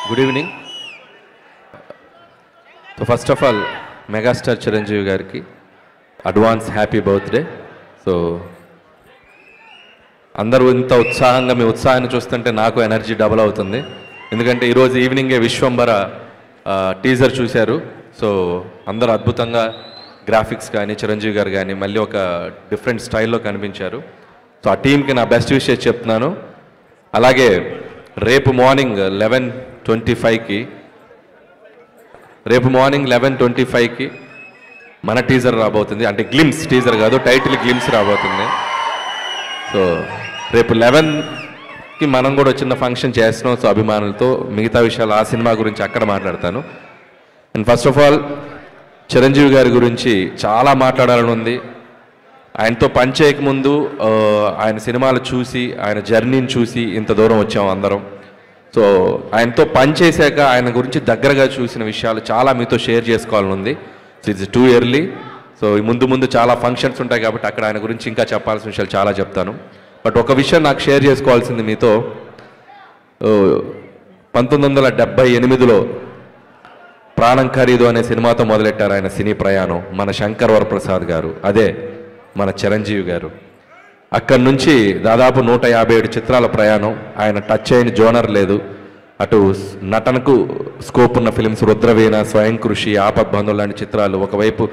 Good evening. So first of all megastar Chiranjeevi గారికి advance happy birthday. So అందరూ ఇంత ఉత్సాహంగా మీ ఉత్సాహాన్ని చూస్తుంటే నాకు ఎనర్జీ డబుల్ అవుతుంది. ఎందుకంటే ఈరోజు ఈవినింగే విశ్వంబర టీజర్ చూశారు. సో అందరూ అద్భుతంగా గ్రాఫిక్స్ కానీ చిరంజీవి గారు కానీ మళ్ళీ ఒక డిఫరెంట్ స్టైల్లో కనిపించారు. సో ఆ టీంకి నా బెస్ట్ విషయం చెప్తున్నాను. అలాగే రేపు మార్నింగ్ 11:25కి మన టీజర్ రాబోతుంది. అంటే గ్లిమ్స్ టీజర్ కాదు, టైటిల్ గ్లిమ్స్ రాబోతుంది. సో రేపు 11కి మనం కూడా చిన్న ఫంక్షన్ చేస్తున్నాం. సో అభిమానులతో మిగతా విషయాలు ఆ సినిమా గురించి అక్కడ మాట్లాడతాను. And first of all Chiranjeevi గారి గురించి చాలా మాట్లాడాలని ఉంది. ఆయనతో పనిచేయకముందు ఆయన సినిమాలు చూసి ఆయన జర్నీని చూసి ఇంత దూరం వచ్చాము అందరం. సో ఆయనతో పనిచేశాక ఆయన గురించి దగ్గరగా చూసిన విషయాలు చాలా మీతో షేర్ చేసుకోవాలని ఉంది. So it's too early. So ముందు చాలా ఫంక్షన్స్ ఉంటాయి కాబట్టి అక్కడ ఆయన గురించి ఇంకా చెప్పాల్సిన విషయాలు చాలా చెప్తాను. బట్ ఒక విషయం నాకు షేర్ చేసుకోవాల్సింది మీతో. 1978లో ప్రాణం ఖరీదు అనే సినిమాతో మొదలెట్టారు ఆయన సినీ ప్రయాణం మన శంకర్ వరప్రసాద్ గారు, అదే మన చిరంజీవి గారు. అక్కడి నుంచి దాదాపు 157 చిత్రాల ప్రయాణం. ఆయన టచ్ అయిన జోనర్ లేదు. అటు నటనకు స్కోప్ ఉన్న ఫిలిమ్స్ రుద్రవీణ, స్వయం కృషి, ఆపద్బంధువులు లాంటి చిత్రాలు, ఒకవైపు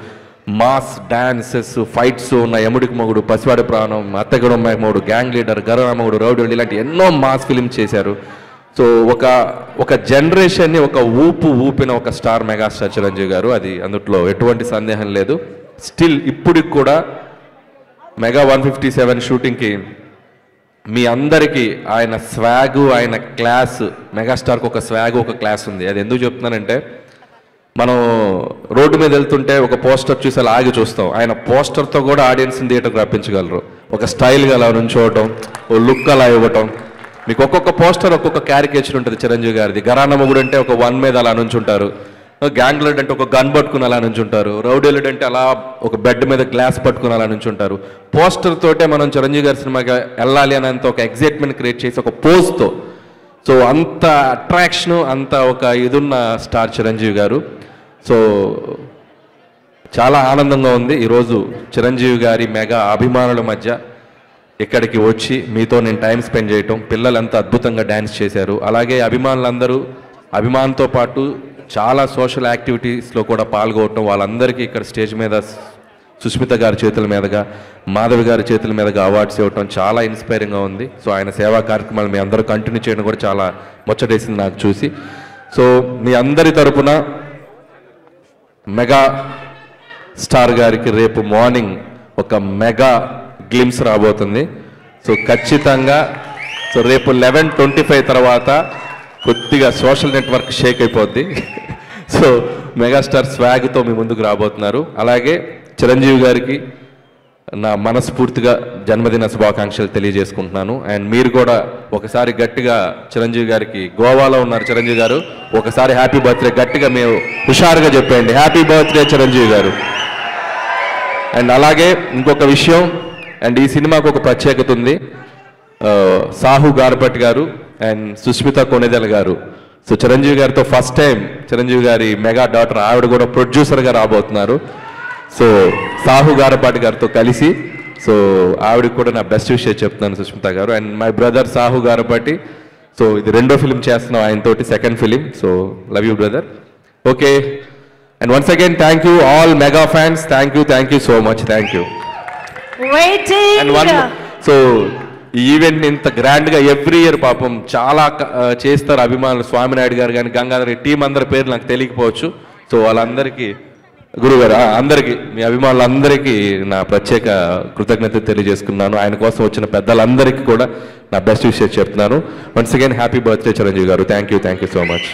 మాస్ డాన్సెస్ ఫైట్స్ ఉన్న యముడికి మొగుడు, పసివాడి ప్రాణం, అత్తగడం మొగుడు, గ్యాంగ్ లీడర్, గరరామగుడు, రౌడీ ఇలాంటి ఎన్నో మాస్ ఫిలిమ్స్ చేశారు. సో ఒక జనరేషన్ని ఒక ఊపిన ఒక స్టార్ మెగాస్టార్ చిరంజీవి గారు. అది అందుట్లో ఎటువంటి సందేహం లేదు. స్టిల్ ఇప్పటికి కూడా మెగా 157 షూటింగ్కి మీ అందరికీ ఆయన స్వాగు, ఆయన క్లాస్, మెగాస్టార్కి ఒక స్వాగు, ఒక క్లాస్ ఉంది. అది ఎందుకు చెప్తున్నానంటే, మనం రోడ్డు మీద వెళ్తుంటే ఒక పోస్టర్ చూసి అలా ఆగి చూస్తాం. ఆయన పోస్టర్తో కూడా ఆడియన్స్ని థియేటర్కి రప్పించగలరు. ఒక స్టైల్గా అలా నుంచోవటం, ఓ లుక్ అలా ఇవ్వటం. మీకు ఒక్కొక్క పోస్టర్ ఒక్కొక్క క్యారికేచర్ ఉంటుంది చిరంజీవి గారిది. గరాన మొగుడు అంటే ఒక 1 మీద అలా నుంచుంటారు, గ్యాంగ్ లీడర్ అంటే ఒక గన్ పట్టుకుని అలా నుంచుంటారు, రౌడీ లీడర్ అంటే అలా ఒక బెడ్ మీద గ్లాస్ పట్టుకుని అలా నుంచుంటారు. పోస్టర్ తోటే మనం చిరంజీవి గారి సినిమాకి వెళ్ళాలి అనేంత ఒక ఎగ్జైట్మెంట్ క్రియేట్ చేసి ఒక పోజ్తో. సో అంత అట్రాక్షను, అంత ఒక ఇదున్న స్టార్ చిరంజీవి గారు. సో చాలా ఆనందంగా ఉంది ఈరోజు చిరంజీవి గారి మెగా అభిమానుల మధ్య ఇక్కడికి వచ్చి మీతో నేను టైం స్పెండ్ చేయటం. పిల్లలు ఎంత అద్భుతంగా డ్యాన్స్ చేశారు. అలాగే అభిమానులందరూ అభిమానంతో పాటు చాలా సోషల్ యాక్టివిటీస్లో కూడా పాల్గొనటం. వాళ్ళందరికీ ఇక్కడ స్టేజ్ మీద సుస్మిత గారి చేతుల మీదుగా, మాధవి గారి చేతుల మీదుగా అవార్డ్స్ ఇవ్వటం చాలా ఇన్స్పైరింగ్గా ఉంది. సో ఆయన సేవా కార్యక్రమాలు మీ అందరూ కంటిన్యూ చేయడం కూడా చాలా ముచ్చటేసింది నాకు చూసి. సో మీ అందరి తరపున మెగా స్టార్ గారికి రేపు మార్నింగ్ ఒక మెగా గ్లిమ్స్ రాబోతుంది. సో ఖచ్చితంగా సో రేపు 11:25 తర్వాత కొద్దిగా సోషల్ నెట్వర్క్ షేక్ అయిపోద్ది. సో మెగాస్టార్ స్వాగ్తో మీ ముందుకు రాబోతున్నారు. అలాగే చిరంజీవి గారికి నా మనస్ఫూర్తిగా జన్మదిన శుభాకాంక్షలు తెలియజేసుకుంటున్నాను. అండ్ మీరు కూడా ఒకసారి గట్టిగా చిరంజీవి గారికి, గోవాలో ఉన్నారు చిరంజీవి గారు, ఒకసారి హ్యాపీ బర్త్డే గట్టిగా మీరు హుషారుగా చెప్పండి, హ్యాపీ బర్త్డే చిరంజీవి గారు. అండ్ అలాగే ఇంకొక విషయం, అండ్ ఈ సినిమాకు ఒక ప్రత్యేకత ఉంది. సాహు గారపటి గారు అండ్ సుస్మిత కొణిదెల గారు. సో చిరంజీవి గారితో ఫస్ట్ టైం చిరంజీవి గారి మెగా డాటర్ ఆవిడ కూడా ప్రొడ్యూసర్గా రాబోతున్నారు. సో సాహు గారపాటి గారితో కలిసి. సో ఆవిడకి కూడా నా బెస్ట్ విషయం చెప్తున్నాను సుస్మిత గారు. And my brother Sahu Garapati. So ఇది 2వ ఫిలిం చేస్తున్నాం ఆయనతోటి, 2nd film. So love you brother. Okay, and once again thank you all mega fans. Thank you so much. Thank you. So ఈ ఈవెంట్ని ఇంత గ్రాండ్గా ఎవ్రీ ఇయర్ పాపం చాలా చేస్తారు అభిమానులు. స్వామినాయుడు గారు కానీ, గంగాధర్ టీం అందరి పేర్లు నాకు తెలియకపోవచ్చు. సో వాళ్ళందరికీ, గురుగారు అందరికీ, మీ అభిమానులందరికీ నా ప్రత్యేక కృతజ్ఞత తెలియజేసుకున్నాను. ఆయన కోసం వచ్చిన పెద్దలందరికీ కూడా నా బెస్ట్ విషయం చెప్తున్నాను. Once again happy birthday Chiranjeevi garu. Thank you so much.